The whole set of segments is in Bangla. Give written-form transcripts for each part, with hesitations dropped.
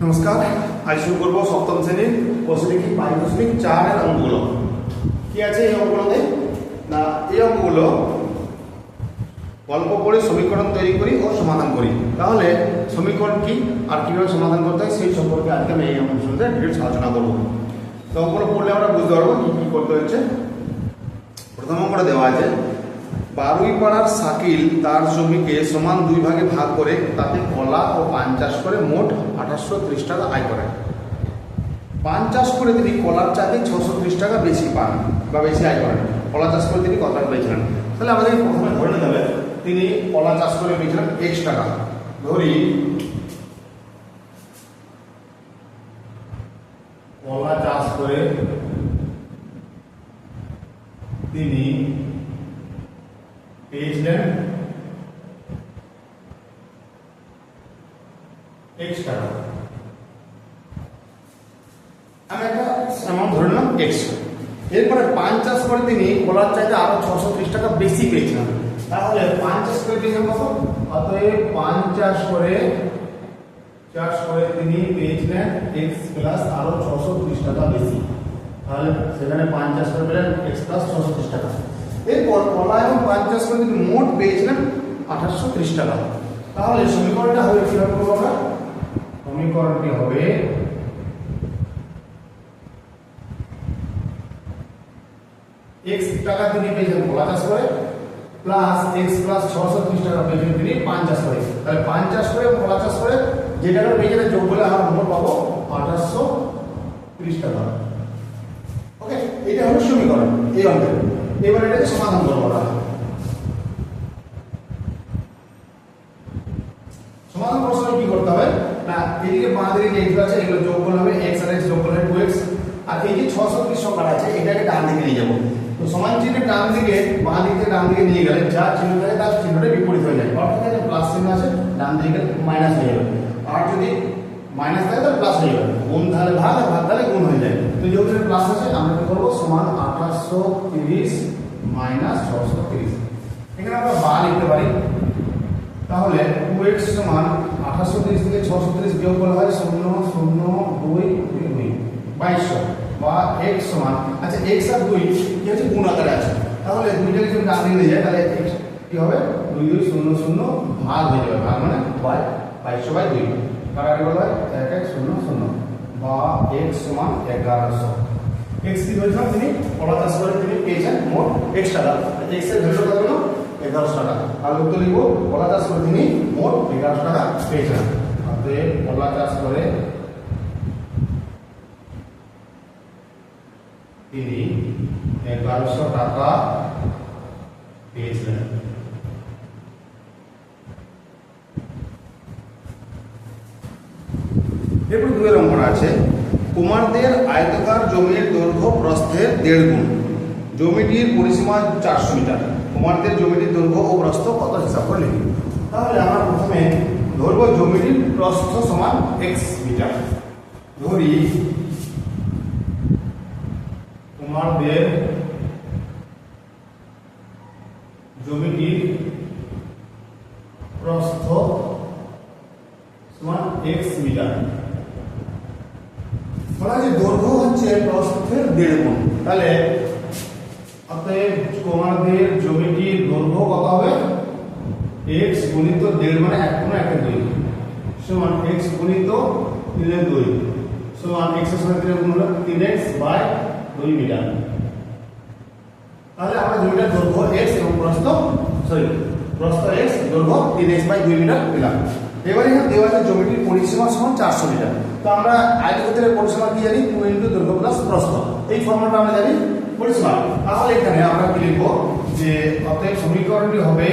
নমস্কার, আজ শুরু করবো সপ্তম শ্রেণীর কোষলিখি 5.4 এর অঙ্কগুলো। কি আছে এই অঙ্কগুলোতে? না, এই অঙ্কগুলো গল্প পড়ে সমীকরণ তৈরি করি ও সমাধান করি। তাহলে সমীকরণ কি আর কিভাবে সমাধান করতে হয় সেই সম্পর্কে আজকে আমি এই অঙ্কগুলোতে ডিটেইলস আলোচনা করবো। তো অঙ্কগুলো পড়লে আমরা বুঝতে পারবো কি কি করতে হচ্ছে। প্রথম অঙ্কটা দেওয়া আছে, বারুইপাড়ার শাকিল তার জমিকে সমান 2 ভাগে ভাগ করে তাতে কলা ও পান চাষ করে মোট 2830 টাকা আয় করেন। পান চাষ করে তিনি কলার চাতে 630 টাকা বেশি পান বা বেশি আয় করেন। কলা চাষ করে তিনি কত টাকা পেয়েছিলেন? তাহলে আমাদের প্রথমে ধরে নিতে হবে তিনি কলা চাষ করে পেয়েছিলেন x টাকা। ধরি কলা চাষ করে তিনি পেয়েছিলেন x টাকা। আমি একটা অ্যামাউন্ট ধরে নিলাম x। এরপরে পান চাষ করে তিনি কলার চাইতে আরো 630 টাকা বেশি পেয়েছিলেন। তাহলে পান চাষ করে পেয়েছিলেন কত? অতএব পান চাষ করে তিনি পেয়েছিলেন x প্লাস আরো 630 টাকা বেশি। তাহলে সেখানে পান চাষ করে পেলেন x প্লাস 630 টাকা। এরপর কলা এবং পান চাষ করে তিনি মোট পেয়েছিলেন 2830 টাকা। তাহলে সমীকরণটা হবে কিভাবে করবো আমরা? সমীকরণটি হবে x টাকা তিনি পেয়েছেন কলা চাষ করে প্লাস x প্লাস 630 টাকা পেয়েছেন তিনি পান চাষ করে। তাহলে পান চাষ করে এবং কলা চাষ করে যে টাকা পেয়েছেন যোগ করলে আমরা মোট পাবো 2830 টাকা। ওকে, এটা হলো সমীকরণ এই অঙ্কের। এবার এটাকে সমাধান করবো আমরা। সমাধান করার সময় কি করতে হবে? না, এদিকে বাঁ দিকে যে x আছে এগুলো যোগ করলে হবে x আর x যোগ করলে 2x, আর এই যে 630 সংখ্যাটা আছে এটাকে ডান দিকে নিয়ে যাব। তো সমান চিহ্নের ডান দিকে বাঁ দিক থেকে ডান দিকে নিয়ে গেলে যা চিহ্ন থাকে তার চিহ্নটা বিপরীত হয়ে যায়। অর্থাৎ এখানে প্লাস চিহ্ন আছে, ডান দিকে মাইনাস হয়ে যাবে। আর যদি মাইনাস থাকে তাহলে প্লাস হয়ে যাবে। গুণ তাহলে ভাগ আর ভাগ তাহলে গুণ হয়ে যায়। তো যেহেতু এখানে প্লাস আছে আমরা কি করব? সমান 2830 মাইনাস 630। এখানে আমরা বা লিখতে পারি। তাহলে 2x সমান 2830 থেকে 630 বিয়োগ করলে হয় 00222 বা x সমান, আচ্ছা x আর 2 কি হচ্ছে গুণ আকারে আছে। তাহলে দুইটাকে যদি ডান দিকে নিয়ে যায় তাহলে x কি হবে? 2200 ভাগ হয়ে যাবে। ভাগ মানে 2200/2 কাটাকাটি করলে হয় 1100 বা x সমান 1100। x কি বলছিলাম? তিনি কলা চাষ করে তিনি পেয়েছেন মোট x টাকা। x এর ভ্যালু কত হলো? 1100 টাকা। আর উত্তর লিখব কলা চাষ করে তিনি মোট 1100 টাকা পেয়েছেন। অতএব কলা চাষ করে তিনি 1100 টাকা পেয়েছিলেন। এরপর দুয়ের অঙ্কটা আছে, কুমারদের আয়তাকার জমির দৈর্ঘ্য প্রস্থের 1.5 গুণ। জমিটির পরিসীমা 400 মিটার। কুমারদের জমিটির দৈর্ঘ্য ও প্রস্থ কত হিসাব করে লিখি। তাহলে আমরা প্রথমে ধরবো জমিটির প্রস্থ সমান x মিটার। ধরি কুমারদের জমিটির প্রস্থ সমান x মিটার। বলা যে দৈর্ঘ্য হচ্ছে প্রস্থের 1.5 গুণ। তাহলে অতএব কুমারদের জমিটির দৈর্ঘ্য কত হবে? x গুণিত 1.5 মানে 1 গুণ 1 2 সমান x গুণিত 3/2 সমান x এর সাথে 3 গুণ হলো 3x/2 মিটার। তাহলে আমরা জমিটার দৈর্ঘ্য x এবং প্রস্থ x দৈর্ঘ্য 3x/2 মিটার পেলাম। এবারে এখানে দেওয়া আছে জমিটির পরিসীমা সমান 400 মিটার। তো আমরা আয়তক্ষেত্রের পরিসীমা কি জানি? 2 × দৈর্ঘ্য প্লাস প্রস্থ। এই ফর্মুলাটা আমরা জানি পরিসীমা। তাহলে এখানে আমরা কি লিখব? যে অতএব সমীকরণটি হবে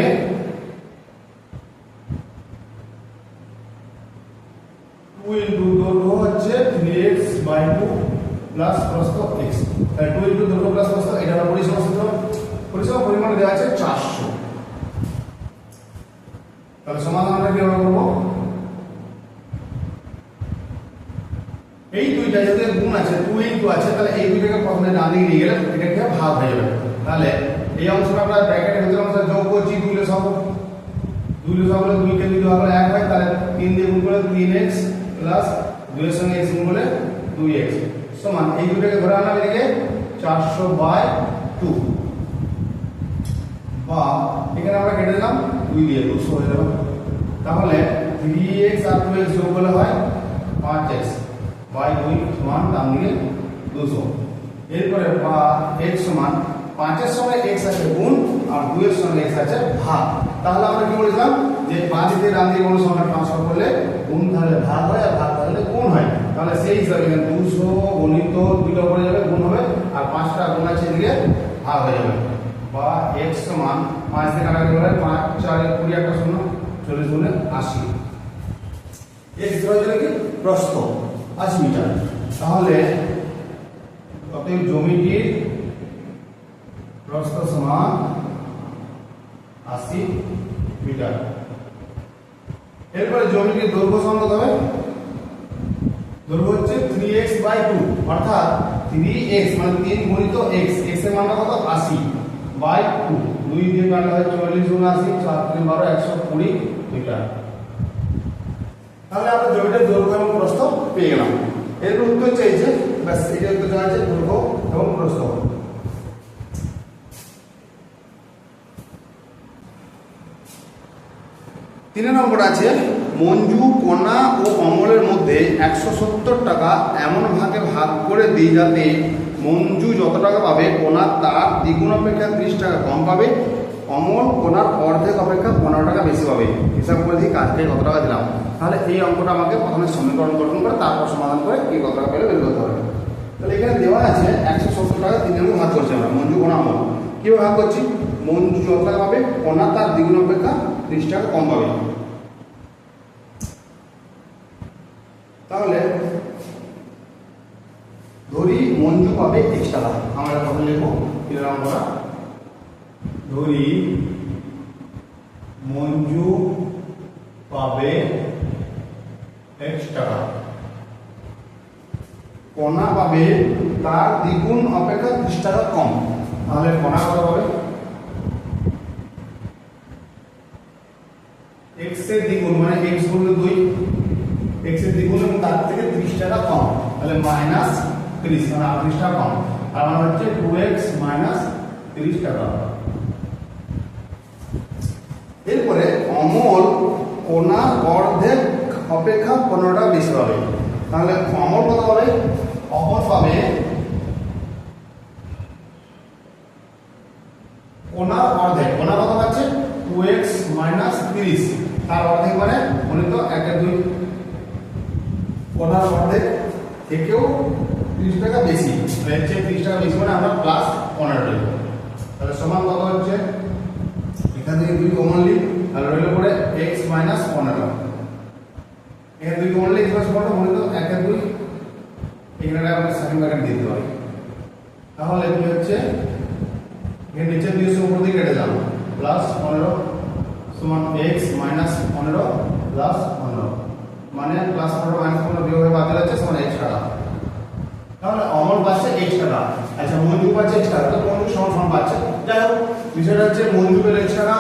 2 × দৈর্ঘ্য হচ্ছে 3x/2 প্লাস প্রস্থ x। তাহলে 2 × দৈর্ঘ্য প্লাস প্রস্থ, এটা হলো পরিসীমা সূত্র। পরিসীমা পরিমাণ দেওয়া আছে 400। তাহলে সমাধান আমরা কিভাবে করব? এই দুইটা যদি গুণ আছে 2 × আছে তাহলে এই দুইটাকে প্রথমে ডান দিকে নিয়ে গেলে এটাকে ভাগ হয়ে যাবে। তাহলে এই অংশটা আমরা ব্র্যাকেটের ভিতরে আমরা যোগ করছি 2 লে সব 2 লে সব হলে 2 কে 2 ভাগ 1 হয়। তাহলে 3 দিয়ে গুণ করলে 3x প্লাস 2 এর সঙ্গে x গুণ করলে 2x সমান এই দুটোকে ধরে আনলাম এদিকে 400/2 বা এখানে আমরা কেটে দিলাম 2 দিয়ে 200 হয়ে গেল। তাহলে 3x আর 2x যোগ করলে হয় 5x বাই 2 সমান ডান দিকে 200। এরপরে বা x সমান 5 এর সঙ্গে x আছে গুণ আর 2 এর সঙ্গে x আছে ভাগ। তাহলে আমরা কি বলেছিলাম যে বাঁ দিকে ডান দিকে কোনো সংখ্যা ট্রান্সফার করলে গুণ তাহলে ভাগ হয় আর ভাগ তাহলে গুণ হয়। তাহলে সেই হিসাবে 200 গণিত দুটো উপরে যাবে গুণ হবে আর 5টা গুণ আছে এদিকে ভাগ হয়ে যাবে। বা x সমান 5 দিয়ে কাটাকাটি করলে 5 4 20 একটা শূন্য 40 গুণে 80। এই চিত্র হচ্ছে কি প্রস্থ 80 মিটার। তাহলে অতএব জমিটির প্রস্থ সমান 80 মিটার। এরপরে জমিটির দৈর্ঘ্য সমান কত হবে? দৈর্ঘ্য হচ্ছে 3x/2 অর্থাৎ 3x মানে 3 গুণিত x, x এর মান কত 80/2 2 দিয়ে কাটলে হয় 40 গুণ 80 4 3 12 120 মিটার। তাহলে আমরা জমিটির দৈর্ঘ্য এবং প্রস্থ পেয়ে গেলাম। এর উত্তর চাইছে ব্যাস এটা উত্তর চাইছে দৈর্ঘ্য এবং প্রস্থ। 3 নম্বর আছে মঞ্জু কণা ও অমলের মধ্যে 170 টাকা এমন ভাগে ভাগ করে দিই যাতে মঞ্জু যত টাকা পাবে কণা তার দ্বিগুণ অপেক্ষা 30 টাকা কম পাবে, অমল কোণার অর্ধেক অপেক্ষা 15 টাকা বেশি পাবে। হিসাব করে দিই কাজকে কত টাকা দিলাম। তাহলে এই অঙ্কটা আমাকে প্রথমে সমীকরণ গঠন করে তারপর সমাধান করে কি কত টাকা পেলে বের করতে হবে। তাহলে এখানে দেওয়া আছে 170 টাকা 3 এর ভাগ করছি আমরা মঞ্জু কোণা অমল। কিভাবে ভাগ করছি? মঞ্জু যত টাকা পাবে কোণা তার দ্বিগুণ অপেক্ষা 30 টাকা কম পাবে। তাহলে ধরি মঞ্জু পাবে x টাকা। আমরা প্রথমে লিখবো কিরকম করা। ধরি মঞ্জু পাবে x টাকা, কণা পাবে তার দ্বিগুণ অপেক্ষা 30 টাকা কম। তাহলে কণা কত পাবে? x এর দ্বিগুণ মানে x গুণ 2, x এর দ্বিগুণ এবং তার থেকে 30 টাকা কম। তাহলে মাইনাস 30 মানে 30 টাকা কম। আর মানে হচ্ছে 2x মাইনাস 30 টাকা। এরপরে অমল কোণার অর্ধেক অপেক্ষা 15 টাকা বেশি পাবে। তাহলে অমল কত পাবে? অমল পাবে কোণার অর্ধেক। কোণা কত পাচ্ছে? 2x মাইনাস 30 তার অর্ধেক মানে গণিত 1 এর 2। কোণার অর্ধেক থেকেও 30 টাকা বেশি, এর চেয়ে 30 টাকা বেশি মানে আমরা প্লাস 15 দেব। তাহলে সমান কত হচ্ছে? এখান থেকে 2 কমন নিই আর রইল পড়ে x মাইনাস 15। এখানে 2 কমন নিই প্লাস 15 মানে তো 1 এর 2। এখানে আমরা সাইন ব্র্যাকেট দিতে পারি। তাহলে কি হচ্ছে? এর নিচে 200 উপর দিকে কেটে যাবে প্লাস 15 সমান x মাইনাস 15 প্লাস 15 মানে প্লাস 15 মাইনাস 15 বিয়োগ হয়ে বাদ যাচ্ছে সমান x টাকা। তাহলে অমল পাচ্ছে x টাকা। আচ্ছা মঞ্জু পাচ্ছে x টাকা। তো মঞ্জু সমান সমান পাচ্ছে। যাই হোক বিষয়টা হচ্ছে মঞ্জু পেলে x টাকা,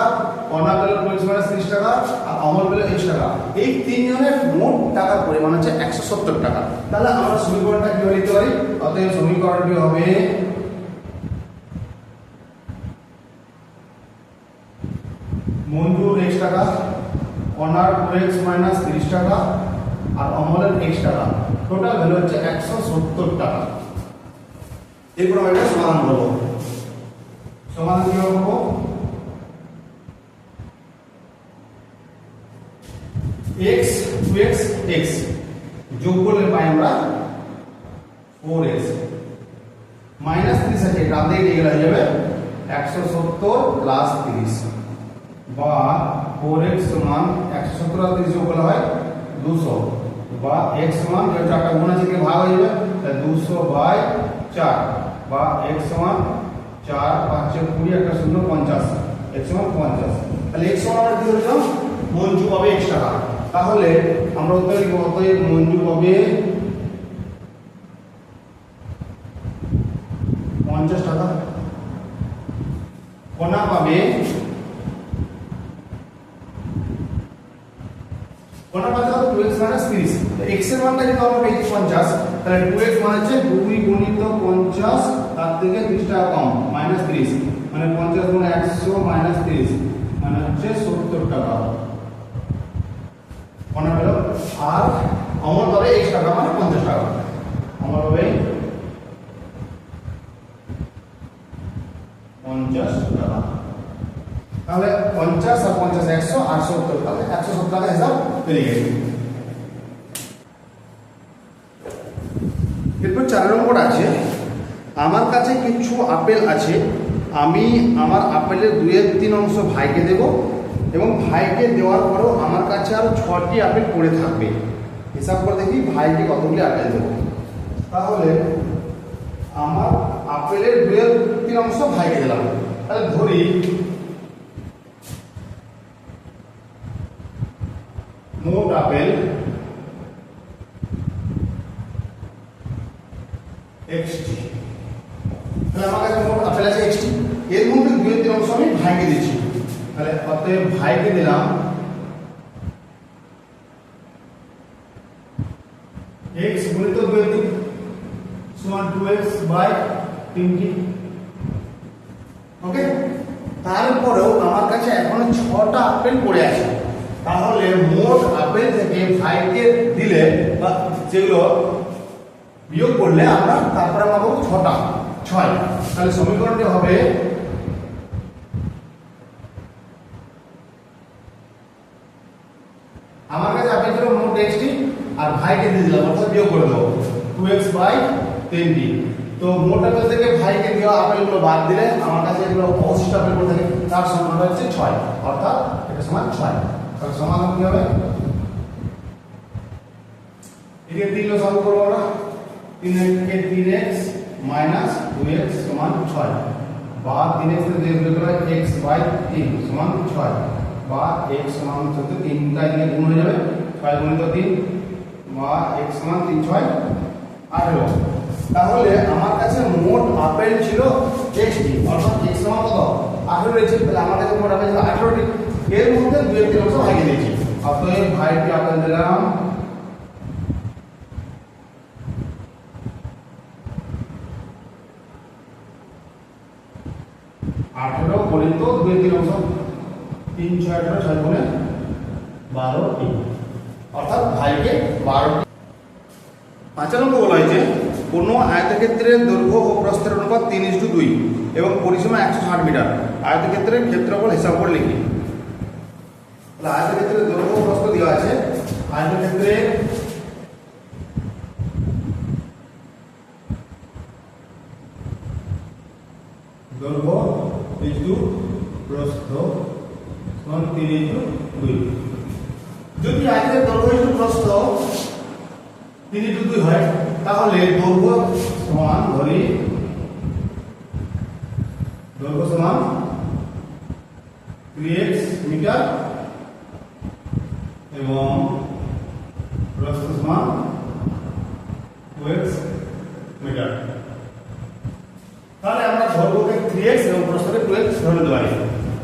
কণা পেলে 2x মাইনাস 30 টাকা আর অমল পেলে x টাকা। এই তিনজনের মোট টাকার পরিমাণ হচ্ছে 170 টাকা। তাহলে আমরা সমীকরণটা কিভাবে লিখতে পারি? অতএব সমীকরণটি হবে মঞ্জুর x টাকা, কণার 2x মাইনাস 30 টাকা আর অমলের x টাকা। টোটাল ভ্যালু হচ্ছে 170 টাকা। এরপর আমরা এটা সমাধান করব। সমাধান কিভাবে করব? x 2x x যোগ করলে পাই আমরা 4x মাইনাস 30 আছে ডান দিকে নিয়ে গেলে হয়ে যাবে 170 প্লাস 30 বা 4x সমান 170 আর 30 যোগ করলে হয় 200 বা x সমান যে চারটা গুণ আছে ভাগ হয়ে যাবে তাহলে 200/4 বা x সমান 4 5 20 একটা শূন্য 50 x সমান 50। তাহলে x সমান আমরা কি ধরলাম? মঞ্জু পাবে x টাকা। তাহলে আমরা উত্তর লিখব অতএব মঞ্জু পাবে 50 টাকা, কণা পাবে কণা পাবে 2x মাইনাস 30। x এর মানটা যদি আমরা পেয়েছি 50, তাহলে 2x মানে হচ্ছে 2 গুণিত 50 তার থেকে 30 টাকা কম -30, মানে 50 গুণ 100 -30 মানে হচ্ছে 70 টাকা মনে হলো। আর অমর হবে x টাকা মানে 50 টাকা, অমর হবে 50 টাকা। তাহলে 50 আর 50 100 আর 70, তাহলে 170 টাকা হিসাব পেয়ে গেছে। এরপর 4 নম্বর আছে, আমার কাছে কিছু আপেল আছে, আমি আমার আপেলের 2/3 অংশ ভাইকে দেব এবং ভাইকে দেওয়ার পরেও আমার কাছে আরো 6টি আপেল পড়ে থাকবে। হিসাব করে দেখি ভাইকে কতগুলি আপেল দেব। তাহলে আমার আপেলের 2/3 অংশ ভাইকে দিলাম, তাহলে ধরি মোট আপেল xটি, তাহলে আমার কাছে মোট আপেল আছে xটি, এর মধ্যে 2/3 অংশ আমি ভাইকে দিচ্ছি। তাহলে অতএব ভাইকে দিলাম x গুণিত 2/3 সমান 2x বাই 3টি। ওকে, তারপরেও আমার কাছে এখনো 6টা আপেল পড়ে আছে, তাহলে মোট আপেল থেকে ভাইকে দিলে বা যেগুলো বিয়োগ করলে আমরা তারপরে পাবো 6টা, 6। তাহলে সমীকরণটি হবে আমার কাছে আপেল ছিল মোট xটি আর ভাইকে দিয়ে দিলাম, অর্থাৎ বিয়োগ করে দেবো 2x বাই 10টি। তো মোট আপেল থেকে ভাইকে দেওয়া আপেলগুলো বাদ দিলে আমার কাছে এগুলো অবশিষ্ট আপেলগুলো থাকে, তার সমান হচ্ছে 6, অর্থাৎ এটা সমান 6। তাহলে সমাধান কি হবে, একে 3 লো সলভ করব আমরা, 3x মাইনাস 2x সমান 6 বা 3x থেকে 2 বিয়োগ করলে x বাই 3 সমান 6 বা x সমান হচ্ছে 3টা দিয়ে গুণ হয়ে যাবে 6 গুণিত 3 বা x সমান 3 6 18। তাহলে আমার কাছে মোট আপেল ছিল xটি, অর্থাৎ x সমান কত 18 রয়েছে, তাহলে আমার কাছে মোট আপেল ছিল 18টি, এর মধ্যে 2/3 অংশ ভাগে দিয়েছি। অতএব ভাইকে আপেল দিলাম 18 গুণিত 2/3 অংশ 3 6 18 6 গুণে 12টি, অর্থাৎ ভাইকে 12টি। 5 নম্বর বলা হয়েছে কোনো আয়তক্ষেত্রের দৈর্ঘ্য ও প্রস্থের অনুপাত 3:2 এবং পরিসীমা 160 মিটার, আয়তক্ষেত্রের ক্ষেত্রফল হিসাব করে লিখি। তাহলে আয়তক্ষেত্রের দৈর্ঘ্য ও প্রস্থ দেওয়া আছে, আয়তক্ষেত্রের দৈর্ঘ্য ইনটু প্রস্থ সমান 3:2। যদি আয়তের দৈর্ঘ্য ইনটু প্রস্থ 3:2 হয়, তাহলে দৈর্ঘ্য সমান ধরি দৈর্ঘ্য সমান 3x মিটার এবং প্রস্থ সমান 2x মিটার। তাহলে আমরা দৈর্ঘ্যকে 3x এবং প্রস্থকে 2x ধরে নিতে পারি।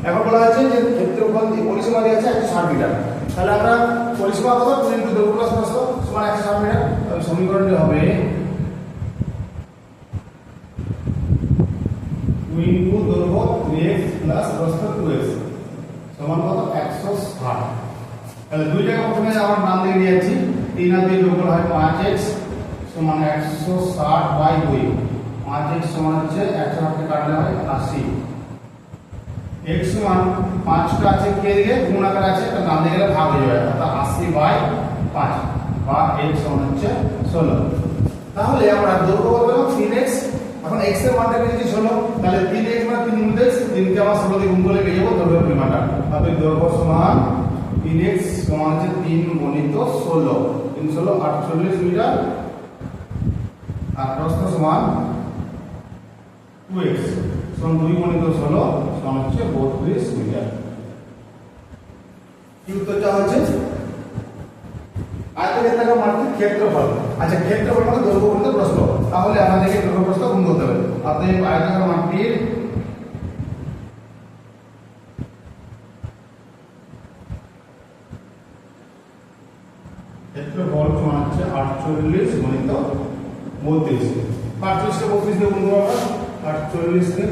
এখন বলা হচ্ছে যে ক্ষেত্রফল পরিসীমা দেওয়া আছে 160 মিটার, তাহলে আমরা পরিসীমা কত 2 ইনটু দৈর্ঘ্য প্লাস প্রস্থ সমান 160 মিটার। তাহলে সমীকরণটি হবে 2 ইনটু দৈর্ঘ্য 3x প্লাস প্রস্থ 2x সমান কত 160। তাহলে 2 টাকা প্রথমে আমরা নাম দিয়ে নিয়ে যাচ্ছি, 3 আর 2 যোগ হয় 5x সমান 160 বাই 2। 5x সমান হচ্ছে 160 কে কাটলে হয় 80। x সমান 5টা আছে কে দিকে গুণ আকারে আছে, এটা নাম দিয়ে গেলে ভাগ হয়ে যাবে, অর্থাৎ 80 বাই 5 বা x সমান হচ্ছে 16। তাহলে আমরা দৈর্ঘ্য কত পেলাম 3x, এখন x এর মানটা পেয়েছি 16, তাহলে 3x মানে 3 গুণ x, 3 কে আমরা 16 দিয়ে গুণ করলে পেয়ে যাব দৈর্ঘ্যের পরিমাণটা। তাহলে দৈর্ঘ্য সমান 3x সমান হচ্ছে 3 গুণিত 16, 3 16 48 মিটার আর প্রস্থ সমান 2x সমান 2 গুণিত 16 সমান হচ্ছে 32 মিটার। কি উত্তরটা হচ্ছে আয়তক্ষেত্রের মানটি ক্ষেত্রফল। আচ্ছা, ক্ষেত্রফল মানে দৈর্ঘ্য গুণিত প্রস্থ, তাহলে আমাদেরকে দৈর্ঘ্য প্রস্থ গুণ করতে হবে। অতএব আয়তক্ষেত্রের মানটির ক্ষেত্রফল সমান হচ্ছে 48 গুণিত 32। 48 কে 32 দিয়ে গুণ করব আমরা, 48 কে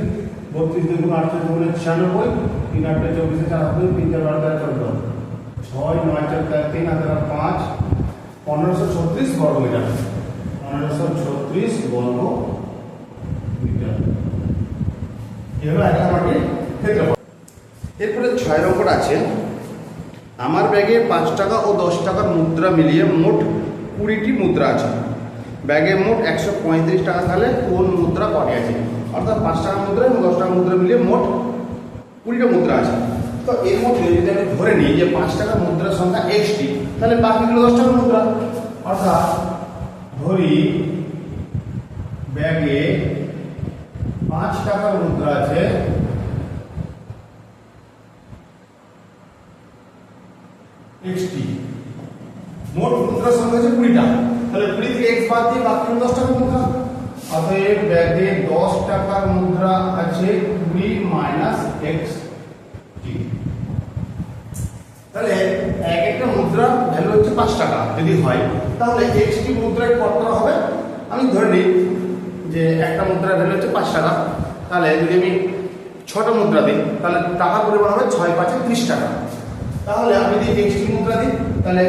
32 দিয়ে গুণ 48 গুণ 96, 3 8 24 4 2 3 4 12 14, 6 9 4 3 5 1536 বর্গ মিটার, 1536 বর্গ মিটার। এবার একটা মাটির ক্ষেত্রফল। এরপরে 6 নম্বর আছে, আমার ব্যাগে 5 টাকা ও 10 টাকার মুদ্রা মিলিয়ে মোট 20টি মুদ্রা আছে। ব্যাগে মোট 135 টাকা থাকলে কোন মুদ্রা কটি আছে? অর্থাৎ 5 টাকার মুদ্রা এবং 10 টাকার মুদ্রা মিলিয়ে মোট 20টা মুদ্রা আছে। তো এর মধ্যে যদি আমি ধরে নিই যে 5 টাকার মুদ্রার সংখ্যা xটি, তাহলে বাকিগুলো 10 টাকার মুদ্রা। অর্থাৎ ধরি ব্যাগে 5 টাকার মুদ্রা আছে, xটি, মোট মুদ্রার সংখ্যা আছে 20টা, তাহলে 20 থেকে x বাদ দিয়ে বাকি 10 টাকার মুদ্রা। অতএব ব্যাগে 10 টাকার মুদ্রা আছে 20 মাইনাস xটি। তাহলে এক একটা মুদ্রা ভ্যালু হচ্ছে 5 টাকা যদি হয়, তাহলে xটি মুদ্রায় কত হবে? আমি ধরে নিই যে একটা মুদ্রার ভ্যালু হচ্ছে 5 টাকা, তাহলে যদি আমি 6টা মুদ্রা দিই তাহলে টাকার পরিমাণ হবে 6 5 30 টাকা। তাহলে আমি যদি xটি মুদ্রা দিই তাহলে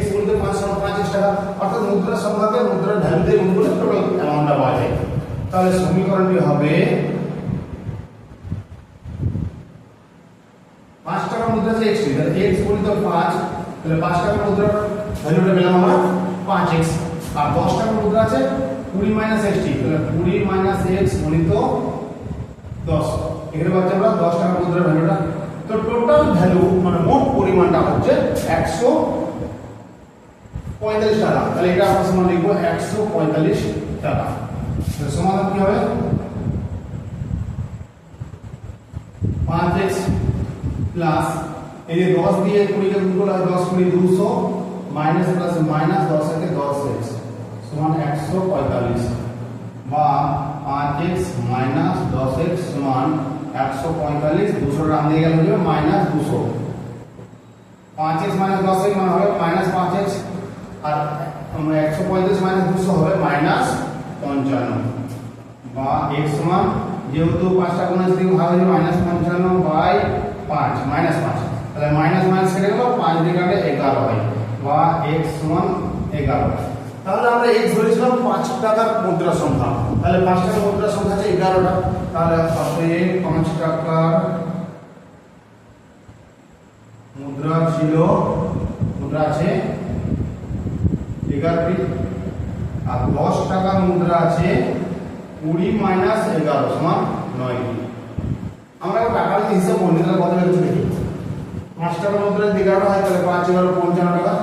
x গুণিত 5 সমান 25 টাকা, অর্থাৎ মুদ্রার সংখ্যাকে মুদ্রার ভ্যালু দিয়ে গুণ করলে টোটাল অ্যামাউন্টটা পাওয়া যায়। তাহলে সমীকরণটি হবে 5 টাকা মুদ্রা আছে xটি, তাহলে x গুণিত 5, তাহলে 5 টাকা মুদ্রার ভ্যালুটা পেলাম আমরা 5x, আর 10 টাকা মুদ্রা আছে 20 মাইনাস xটি, তাহলে 20 মাইনাস x গুণিত 10। এখানে পাচ্ছি আমরা 10 টাকা মুদ্রার ভ্যালুটা। তো টোটাল ভ্যালু মানে মোট পরিমাণটা হচ্ছে 145 টাকা। তাহলে এটা আমরা সমান লিখব 145 টাকা। তাহলে সমাধান কি হবে? 5x প্লাস এই যে 10 দিয়ে 20 কে গুণ করলে হয় 10 20 200 মাইনাস প্লাস মাইনাস 10 থেকে 10x সমান 145, বা 5x মাইনাস 10x সমান 145, 200 রান দিয়ে গেলে হবে মাইনাস 200। 5x মাইনাস 10x মানে হবে মাইনাস 5x, আর 145 মাইনাস 200 হবে মাইনাস 55, বা x সমান যেহেতু 5টা গুণ আছে দিকে ভাগ হয়ে মাইনাস 55 বাই 5 মাইনাস 5, তাহলে মাইনাস মাইনাস কেটে গেল 5 দিয়ে কাটে 11 হয়, বা x সমান 11। তাহলে আমরা x ধরেছিলাম 5 টাকার মুদ্রা সংখ্যা, তাহলে 5 টাকার মুদ্রা সংখ্যা আছে 11টা, তাহলে অতএব 5 টাকার মুদ্রা ছিল, মুদ্রা আছে 11টি, আর 10 টাকার মুদ্রা আছে 20 মাইনাস 11 সমান 9টি। আমরা টাকার হিসাব করলে তাহলে কত বেরোচ্ছে দেখি। 5 টাকার মুদ্রা যদি 11টা হয় তাহলে 5 11 55 টাকা,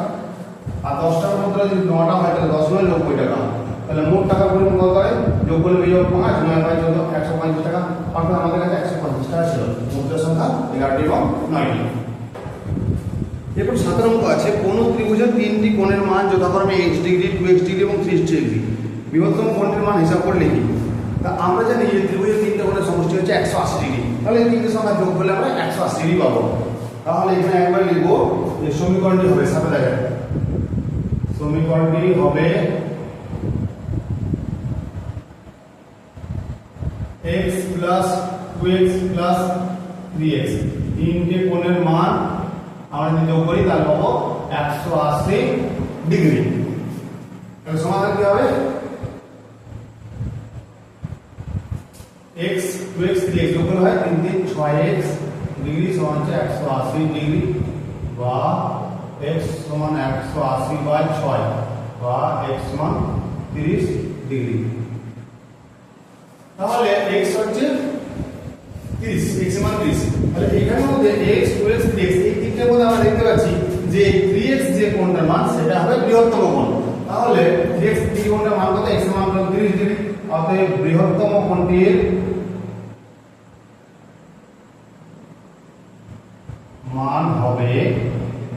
আর 10 টাকার মুদ্রা যদি 9টা হয় তাহলে 10 9 90 টাকা। তাহলে মোট টাকার পরিমাণ কত হয়? যোগ করলে বিয়োগ 5 9 5 14 150 টাকা। অর্থাৎ আমাদের কাছে 150 টাকা ছিল মুদ্রা সংখ্যা 11টি এবং 9টি। এরপর 7 অঙ্ক আছে, কোন ত্রিভুজের 3টি কোণের মান যথাক্রমে x ডিগ্রি 2x ডিগ্রি এবং 360 ডিগ্রি, বৃহত্তম কোণটির মান হিসাব করে লিখি। তা আমরা জানি যে ত্রিভুজের 3টা কোণের সমষ্টি হচ্ছে 180 ডিগ্রি, তাহলে এই 3টে সংখ্যা যোগ করলে আমরা 180 ডিগ্রি পাবো। তাহলে এখানে একবার লিখব যে সমীকরণটি হবে, সাথে দেখেন সমীকরণটি হবে x plus 2x plus 3x, 3টে কোণের মান আমরা যদি যোগ করি তাহলে পাবো 180 ডিগ্রি। তাহলে সমাধান কি হবে? x 2x 3x যোগ করলে হয় 3 3 6x ডিগ্রি সমান হচ্ছে 180 ডিগ্রি, বা x সমান 180 বাই 6, বা x সমান 30 ডিগ্রি। তাহলে x হচ্ছে 30, x সমান 30। তাহলে এখানের মধ্যে x 2x 3x এই তিনটার মধ্যে আমরা দেখতে পাচ্ছি যে 3x যে কোণটার মান সেটা হবে বৃহত্তম কোণ। তাহলে 3x কোণটার মান কত? x এর মান হলো 30 ডিগ্রি। অতএব বৃহত্তম কোণটির মান হবে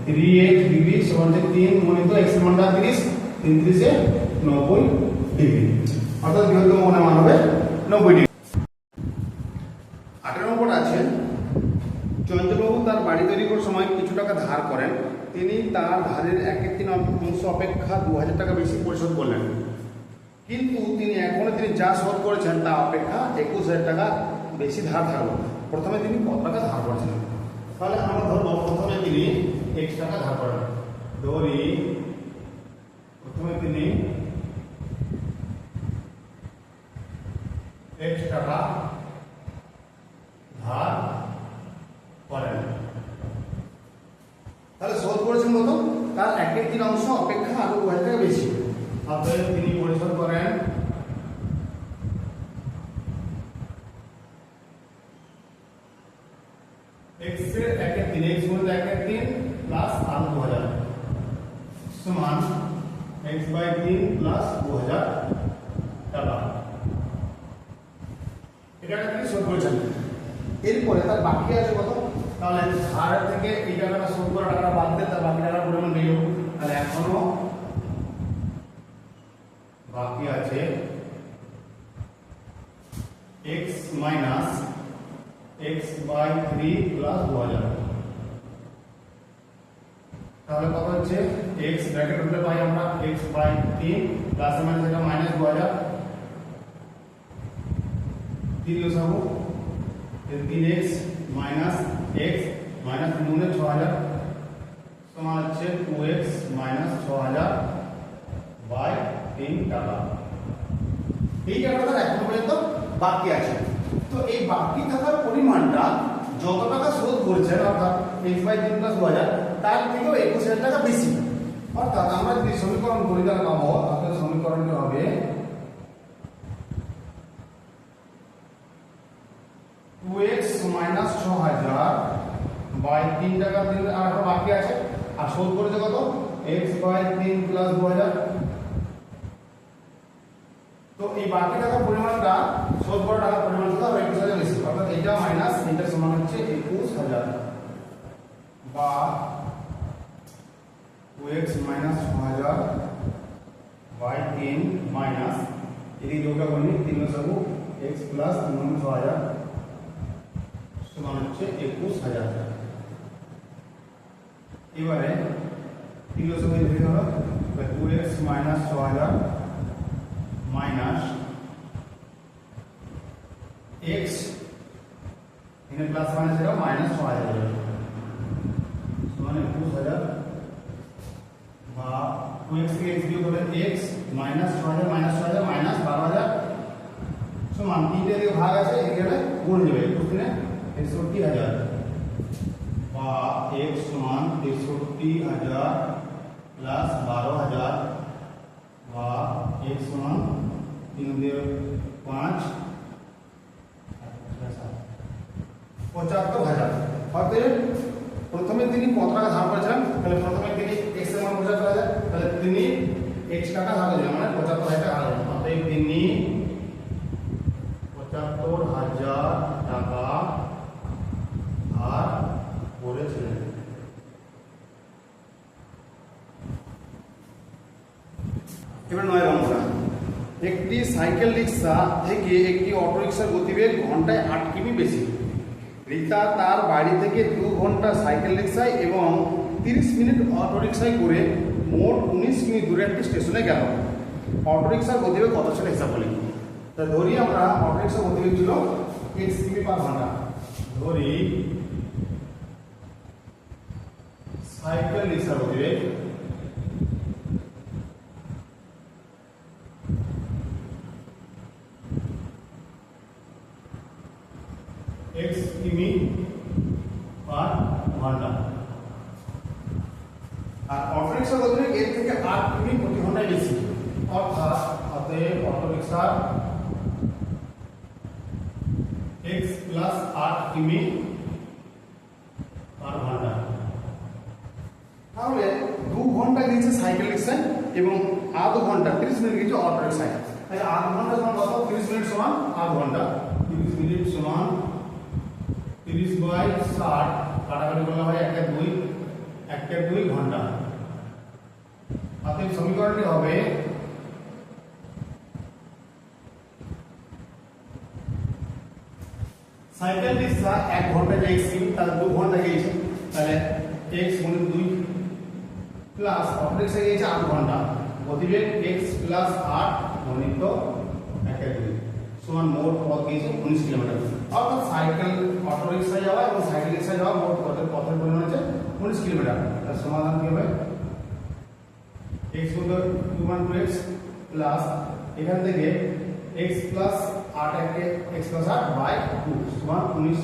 3x ডিগ্রি সমান 3 গুণিত x এর মানটা 30, 3 30 এ 90 ডিগ্রি, অর্থাৎ বৃহত্তম কোণের মান হবে 90 ডিগ্রি। 8 নম্বর আছে, চঞ্চলবাবু তার বাড়ি তৈরি করার সময় কিছু টাকা ধার করেন, তিনি তার ধারের 1/3 অংশ অপেক্ষা 2000 টাকা বেশি পরিশোধ করলেন, কিন্তু তিনি যা শোধ করেছেন তা অপেক্ষা 21000 টাকা বেশি ধার থাকলো। প্রথমে তিনি কত টাকা ধার করেছেন? তাহলে আমরা ধরবো প্রথমে তিনি x টাকা ধার করেন। ধরি প্রথমে তিনি x টাকা ধার করেন। তাহলে শোধ করেছেন কত? তার 1/3 অংশ অপেক্ষা আরো 2000 টাকা বেশি। অতএব তিনি পরিশোধ করেন x এর 1/3, x গুণিত 1/3 প্লাস আরো 2000 সমান x/3 প্লাস 2000 টাকা। এটা তিনি শোধ করেছেন। এরপরে তার বাকি আছে কত? তাহলে ধার থেকে এই টাকাটা শোধ করা টাকাটা বাদ দিয়ে তার বাকি টাকার পরিমাণ বের হবে। তাহলে এখনো বাকি আছে x মাইনাস x/3 প্লাস 2000। তাহলে কত হচ্ছে? x ব্র্যাকেট উঠলে পাই আমরা x/3 প্লাস মানে সেটা মাইনাস 2000, 3 লসাগু 3x মাইনাস x মাইনাস 9 6000 সমান হচ্ছে 2x মাইনাস 6000 বাই 3 টাকা। এই টাকাটা এখন পর্যন্ত বাকি আছে। তো এই বাকি থাকার পরিমাণটা যত টাকা শোধ করেছেন অর্থাৎ x/3 প্লাস 2000 তার থেকেও 21000 টাকা বেশি। অর্থাৎ আমরা যদি সমীকরণ করি তাহলে পাবো, আপনার সমীকরণটি হবে 2x মাইনাস 6000 বাই 3 টাকা। 3 আর বাকি আছে, আর শোধ করেছে কত? x/3 plus 2000। তো এই বাকি টাকার পরিমাণটা শোধ করা টাকার পরিমাণ থেকে 21000 বেশি। অর্থাৎ এটা মাইনাস এটা সমান হচ্ছে 21000 বা 2x মাইনাস 6000 বাই 3 মাইনাস এদিকে যোগটা করি 3 লসাগু x প্লাস 9 6000 সমান হচ্ছে 21000। এবারে 3 লসাগু দিতে হবে 2x মাইনাস 6000 মাইনাস x এখানে প্লাস মাইনাস এটা মাইনাস 6000 সমান 21000 বা 2x থেকে x বিয়োগ করলে x মাইনাস 6000 মাইনাস 6000 মাইনাস 12000 সমান 3 এর দিকে ভাগ আছে এখানে গুণ যাবে 21 দিনে 63000 বা x সমান 63000 প্লাস 12000 বা x সমান 3 দিয়ে 5 75000। অতএব প্রথমে তিনি কত টাকা ধার করেছিলেন? তাহলে প্রথমে তিনি x এর মান 75000, তাহলে তিনি x টাকা ধার করেছিলেন মানে 75000 টাকা ধার করেছিলেন। অতএব তিনি 75000 টাকা ধার করেছিলেন। এবার 9 নম্বর, একটি সাইকেল রিক্সা থেকে একটি অটো রিক্সার গতিবেগ ঘন্টায় 8 কিমি বেশি। রিতা তার বাড়ি থেকে 2 ঘন্টা সাইকেল রিক্সায় এবং 30 মিনিট অটো রিক্সায় করে মোট 19 কিমি দূরে একটি স্টেশনে গেল। অটো রিক্সার গতিবেগ কত ছিল হিসাব করি। তা ধরি আমরা অটো রিক্সার গতিবেগ ছিল x কিমি পার ঘন্টা। ধরি সাইকেল রিক্সার গতিবেগ x কিমি পার ঘন্টা, আর অটো রিক্সার গতিবেগ এর থেকে 8 কিমি প্রতি ঘন্টায় বেশি। অর্থাৎ অতএব অটো রিক্সার x প্লাস 8 কিমি পার ঘন্টা। তাহলে 2 ঘন্টা গেছে সাইকেল রিক্সায় এবং আধা ঘন্টা 30 মিনিট গেছে অটো রিক্সায়। তাহলে আধা ঘন্টা সমান কত? 30 মিনিট সমান আধা ঘন্টা। 30 মিনিট সমান 30/60 কাটাকাটি করলে হয় 1/2 ঘন্টা। অতএব সমীকরণটি হবে সাইকেল রিক্সা 1 ঘন্টা যে x কিমি তাহলে 2 ঘন্টা গেছে, তাহলে x গুণিত 2 প্লাস অটোরিক্স হয়ে গেছে 8 ঘন্টা, গতিবেগ x প্লাস 8 গণিত 1/2 সমান মোট পথ গিয়েছে 19 কিলোমিটার। অর্থাৎ সাইকেল অটোরিক্সা যাওয়া এবং সাইকেল রিক্সা যাওয়া মোট পথের পরিমাণ হচ্ছে 19 কিলোমিটার। তার সমাধান কি হবে? x গুণ 2x প্লাস এখান থেকে x প্লাস 8 একে x প্লাস 8 বাই 2 সমান 19,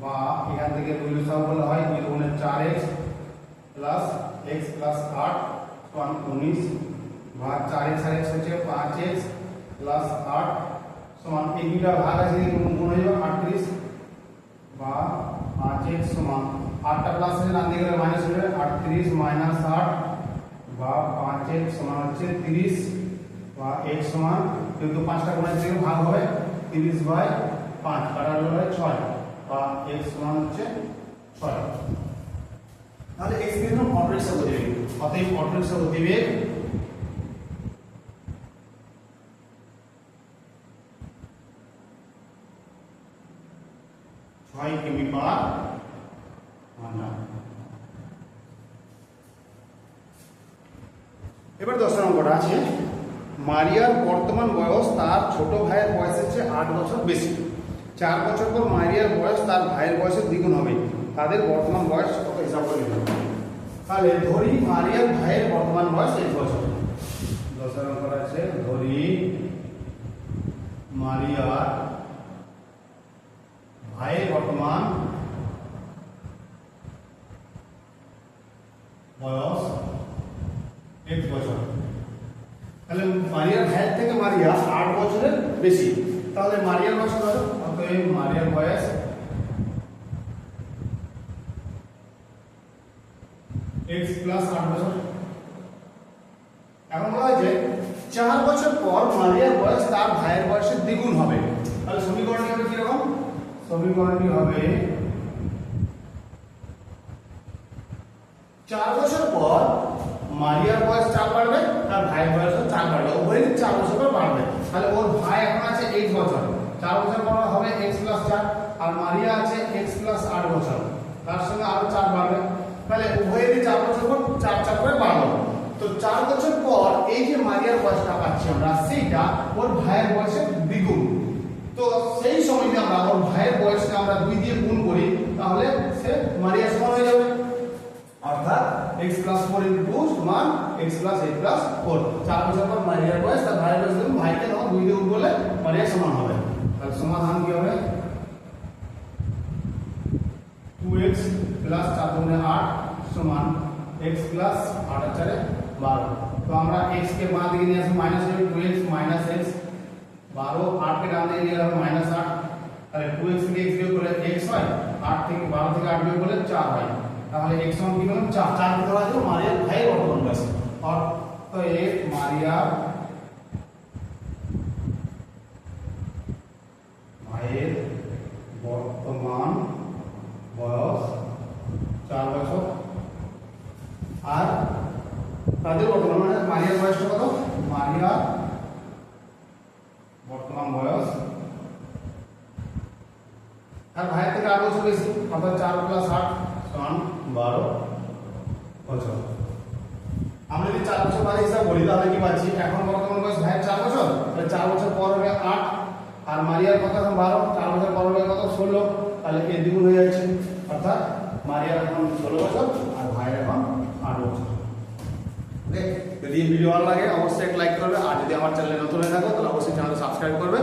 বা এখান থেকে 2 এর সহগ বলা হয় 2 গুণে 4x প্লাস x প্লাস 8 সমান 19, বা 4x আর x হচ্ছে 5x প্লাস 8 সমান এই দুইটা ভাগ আছে গুণ হয়ে যাবে 38, বা 5x সমান 8টা প্লাস আছে ডান দিকে মাইনাস হয়ে যাবে 38 মাইনাস 8, বা 5x সমান হচ্ছে 30, বা x সমান কিন্তু 5টা গুণের থেকে ভাগ হবে 30 বাই 5 কাটা হলো 6, বা x সমান হচ্ছে 6। তাহলে x এর নাম অটোরিক্সা গতিবেগ। অতএব অটোরিক্সা গতিবেগ 6 কিমি পার ঘন্টা। এবার 10 নম্বরটা আছে মারিয়ার বর্তমান বয়স তার ছোট ভাইয়ের বয়সের চেয়ে 8 বছর বেশি। 4 বছর পর মারিয়ার বয়স তার ভাইয়ের বয়সের দ্বিগুণ হবে, তাদের বর্তমান বয়স কত হিসাব করে নিতে হবে। তাহলে ধরি মারিয়ার ভাইয়ের বর্তমান বয়স 1 বছর। 10 নম্বর আছে ধরি মারিয়ার ভাইয়ের বর্তমান বয়স 1 বছর। তাহলে মারিয়ার ভাইয়ের থেকে মারিয়া 8 বছরের বেশি, তাহলে মারিয়ার বয়স কত? অতএব মারিয়ার বয়স x প্লাস 8 বছর। এখন বলা হয়েছে 4 বছর পর মারিয়ার বয়স তার ভাইয়ের বয়সের দ্বিগুণ হবে। তাহলে সমীকরণটি হবে কি রকম? সমীকরণটি হবে 4 বছর পর মারিয়ার বয়স 4 বাড়বে, তার ভাইয়ের বয়স 4 বাড়বে, উভয়েরই 4 বছর পর বাড়বে। তাহলে ওর ভাই এখন আছে 8 বছর, 4 বছর পর হবে x প্লাস 4, আর মারিয়া আছে x প্লাস 8 বছর, তার সঙ্গে আরো 4 বাড়বে। তাহলে উভয়েরই 4 বছর পর 4 করে বাড়লো। তো 4 বছর পর এই যে মারিয়ার বয়সটা পাচ্ছি আমরা, সেইটা ওর ভাইয়ের বয়সের দ্বিগুণ। তো সেই সময় যদি আমরা ওর ভাইয়ের বয়সকে আমরা 2 দিয়ে গুণ করি, তাহলে সে মারিয়ার সমান হয়ে যাবে। অর্থাৎ x প্লাস 4 * 2 সমান x প্লাস 8 প্লাস 4। 4 বছর পর মারিয়ার বয়স তার ভাইয়ের বয়স দেখুন, ভাইকে তখন 2 দিয়ে গুণ করলে মারিয়ার সমান হবে। তাহলে সমাধান কি হবে? 2x প্লাস 4 গুণে 8 সমান x প্লাস 8 আর 4 12। তো আমরা x কে বাঁ দিকে নিয়ে আসবো, মাইনাস হবে 2x মাইনাস x, 12 8 কে ডান দিকে নিয়ে গেলে মাইনাস 8, তাহলে 2x থেকে x বিয়োগ করলে x হয়, 8 থেকে 12 থেকে 8 বিয়োগ করলে 4 হয়। তাহলে x সমান কি পেলাম? 4। 4 কে ধরা যাবে মারিয়ার ভাইয়ের বর্তমান বয়স। অতএব মারিয়ার ভাইয়ের বর্তমান বয়স 4 বছর, আর তাদের বর্তমান মানে মারিয়ার বয়সটা কত? মারিয়ার বর্তমান বয়স আর ভাইয়ের থেকে 8 বছর বেশি, অর্থাৎ 4 প্লাস 8 সমান 12 বছর। আমরা যদি 4 বছর বাদে হিসাব করি তাহলে কি পাচ্ছি? এখন বর্তমান বয়স ভাইয়ের 4 বছর, তাহলে 4 বছর পর হবে 8, আর মারিয়ার কত এখন 12, 4 বছর পর হবে কত? 16, তাহলে এর দ্বিগুণ হয়ে যাচ্ছে। অর্থাৎ মারিয়ার এখন 16 বছর আর ভাইয়ের এখন 8 বছর। যদি ভিডিও ভালো লাগে অবশ্যই একটা লাইক করবে, আর যদি আমার চ্যানেলে নতুন হয়ে থাকো তাহলে অবশ্যই চ্যানেলটা সাবস্ক্রাইব করবে।